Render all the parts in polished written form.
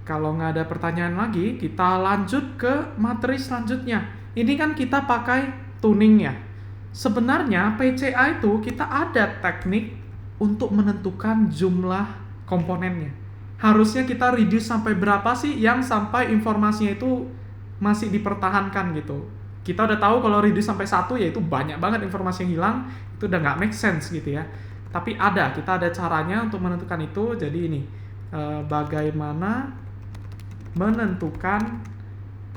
Kalau nggak ada pertanyaan lagi, kita lanjut ke materi selanjutnya. Ini kan kita pakai tuning ya. Sebenarnya PCA itu kita ada teknik untuk menentukan jumlah komponennya. Harusnya kita reduce sampai berapa sih yang sampai informasinya itu masih dipertahankan gitu. Kita udah tahu kalau reduce sampai 1 yaitu banyak banget informasi yang hilang, itu udah nggak make sense gitu ya. Tapi kita ada caranya untuk menentukan itu. Jadi ini, bagaimana menentukan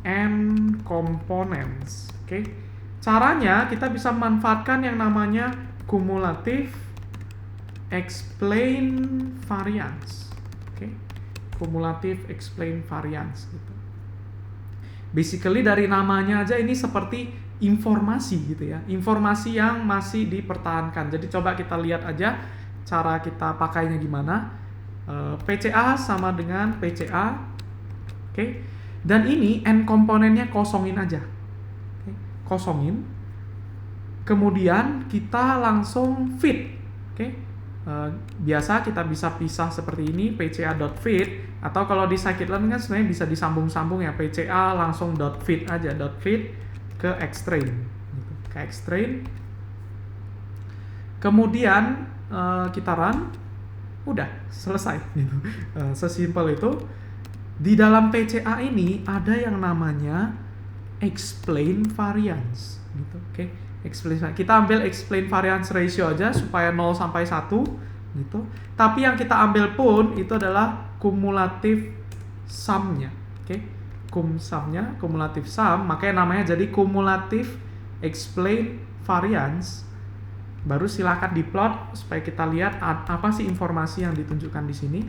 n components. Oke. Caranya kita bisa memanfaatkan yang namanya cumulative explain variance. Oke. Cumulative explain variance gitu. Basically dari namanya aja ini seperti informasi gitu ya. Informasi yang masih dipertahankan. Jadi coba kita lihat aja cara kita pakainya gimana. PCA sama dengan PCA. Oke. Dan ini n komponennya kosongin aja. Oke. Kosongin. Kemudian kita langsung fit. Oke. Biasa kita bisa pisah seperti ini, PCA.fit, atau kalau di scikit-learn kan sebenarnya bisa disambung-sambung ya, PCA langsung .fit aja, .fit ke xtrain gitu. Ke xtrain. Kemudian kita run, udah selesai gitu. Sesimpel itu. Di dalam PCA ini ada yang namanya explain variance gitu. Oke. Kita ambil explain variance ratio aja supaya 0 sampai 1 gitu. Tapi yang kita ambil pun itu adalah cumulative sum-nya. Oke. Sum-nya, cumulative sum, makanya namanya jadi cumulative explain variance. Baru silakan diplot supaya kita lihat apa sih informasi yang ditunjukkan di sini.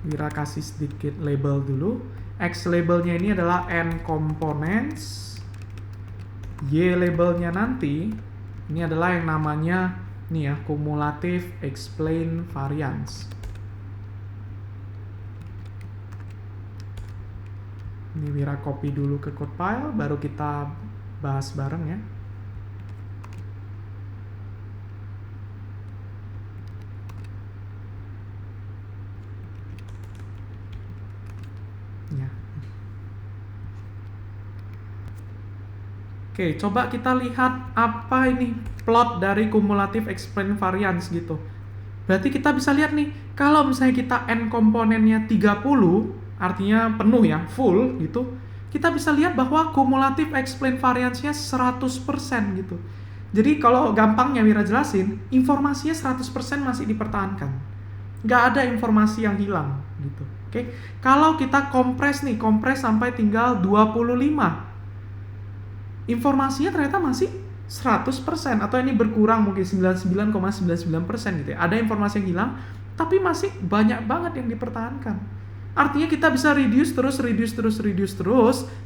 Wira kasih sedikit label dulu. X labelnya ini adalah n components. Y labelnya nanti ini adalah yang namanya nih ya, cumulative explain variance. Ini Wira copy dulu ke code file, baru kita bahas bareng ya. Oke, coba kita lihat apa ini plot dari cumulative explain variance gitu. Berarti kita bisa lihat nih, kalau misalnya kita n komponennya 30, artinya penuh ya, full gitu, kita bisa lihat bahwa cumulative explain variance-nya 100% gitu. Jadi kalau gampangnya Wira jelasin, informasinya 100% masih dipertahankan. Nggak ada informasi yang hilang gitu. Oke, kalau kita kompres sampai tinggal 25, informasinya ternyata masih 100% atau ini berkurang mungkin 99,99% gitu ya. Ada informasi yang hilang, tapi masih banyak banget yang dipertahankan. Artinya kita bisa reduce terus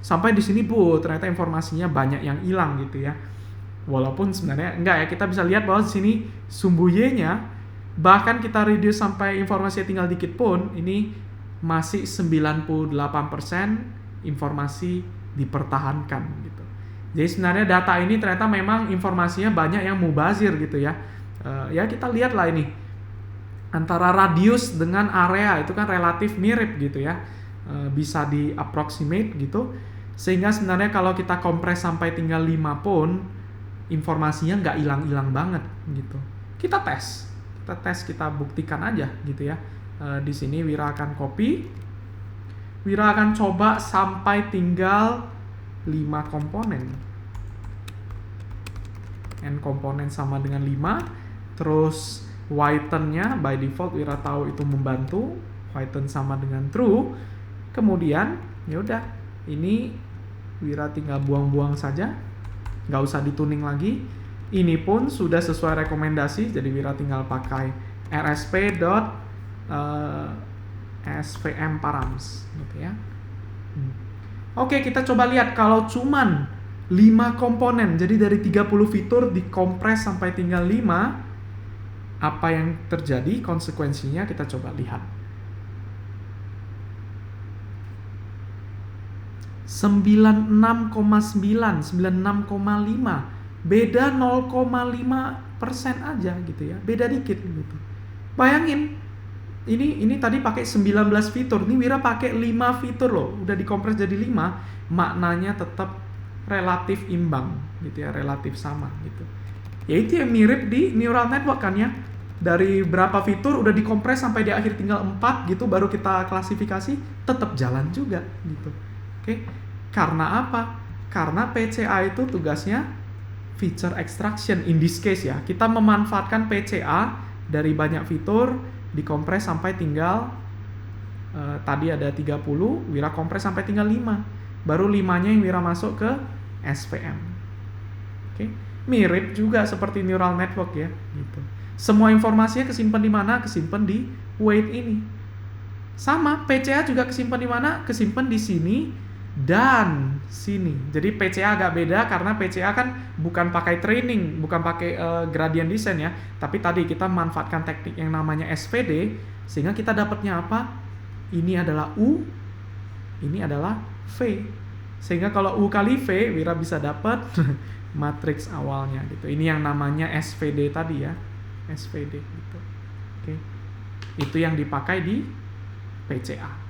sampai di sini ternyata informasinya banyak yang hilang gitu ya. Walaupun sebenarnya enggak ya, kita bisa lihat bahwa di sini sumbu Y-nya bahkan kita reduce sampai informasinya tinggal dikit pun, ini masih 98% informasi dipertahankan gitu. Jadi sebenarnya data ini ternyata memang informasinya banyak yang mubazir gitu ya. Ya kita lihat lah ini. Antara radius dengan area itu kan relatif mirip gitu ya. Bisa di-approximate gitu. Sehingga sebenarnya kalau kita kompres sampai tinggal 5 pun, informasinya nggak hilang-hilang banget gitu. Kita tes, kita buktikan aja gitu ya. Di sini Wira akan copy. Wira akan coba sampai tinggal 5 komponen. N komponen sama dengan 5. Terus whiten-nya by default Wira tahu itu membantu. Whiten sama dengan true. Kemudian ya udah, ini Wira tinggal buang-buang saja. Nggak usah dituning lagi. Ini pun sudah sesuai rekomendasi, jadi Wira tinggal pakai svm params gitu ya. Oke, kita coba lihat kalau cuman 5 komponen, jadi dari 30 fitur dikompres sampai tinggal 5, apa yang terjadi, konsekuensinya kita coba lihat. 96,9, 96,5, beda 0,5% aja gitu ya, beda dikit gitu. Bayangin, ini tadi pakai 19 fitur, ini Wira pakai 5 fitur loh, udah dikompres jadi 5, maknanya tetap relatif imbang gitu ya, relatif sama gitu. Ya itu yang mirip di neural network kan ya. Dari berapa fitur udah dikompres sampai di akhir tinggal 4 gitu, baru kita klasifikasi, tetap jalan juga gitu. Oke. Karena apa? Karena PCA itu tugasnya feature extraction in this case ya. Kita memanfaatkan PCA dari banyak fitur dikompres sampai tinggal tadi ada 30, Wira kompres sampai tinggal 5. Baru 5-nya yang Wira masuk ke SVM. Oke. Mirip juga seperti neural network ya, gitu. Semua informasinya kesimpan di mana? Kesimpan di weight ini. Sama, PCA juga kesimpan di mana? Kesimpan di sini dan sini. Jadi PCA agak beda karena PCA kan bukan pakai training, bukan pakai gradient descent ya, tapi tadi kita manfaatkan teknik yang namanya SVD sehingga kita dapatnya apa? Ini adalah U, ini adalah V. Sehingga kalau U kali V, Wira bisa dapat matriks awalnya gitu. Ini yang namanya SVD tadi ya, SVD gitu. Oke. Itu yang dipakai di PCA.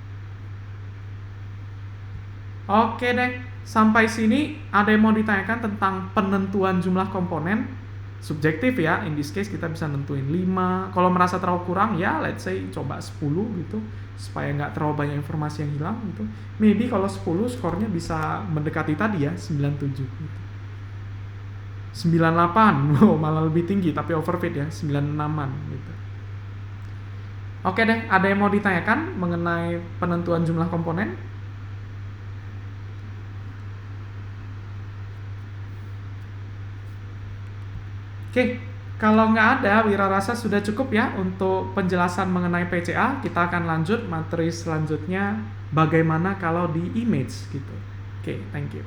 Oke deh, sampai sini ada yang mau ditanyakan tentang penentuan jumlah komponen? Subjektif ya, in this case kita bisa nentuin 5. Kalau merasa terlalu kurang ya let's say coba 10 gitu, supaya nggak terlalu banyak informasi yang hilang gitu. Maybe kalau 10 skornya bisa mendekati tadi ya, 97 gitu. 98, wow, malah lebih tinggi tapi overfit ya, 96an gitu. Oke deh, ada yang mau ditanyakan mengenai penentuan jumlah komponen? Oke, kalau nggak ada, Wira rasa sudah cukup ya untuk penjelasan mengenai PCA. Kita akan lanjut materi selanjutnya, bagaimana kalau di image gitu. Oke, thank you.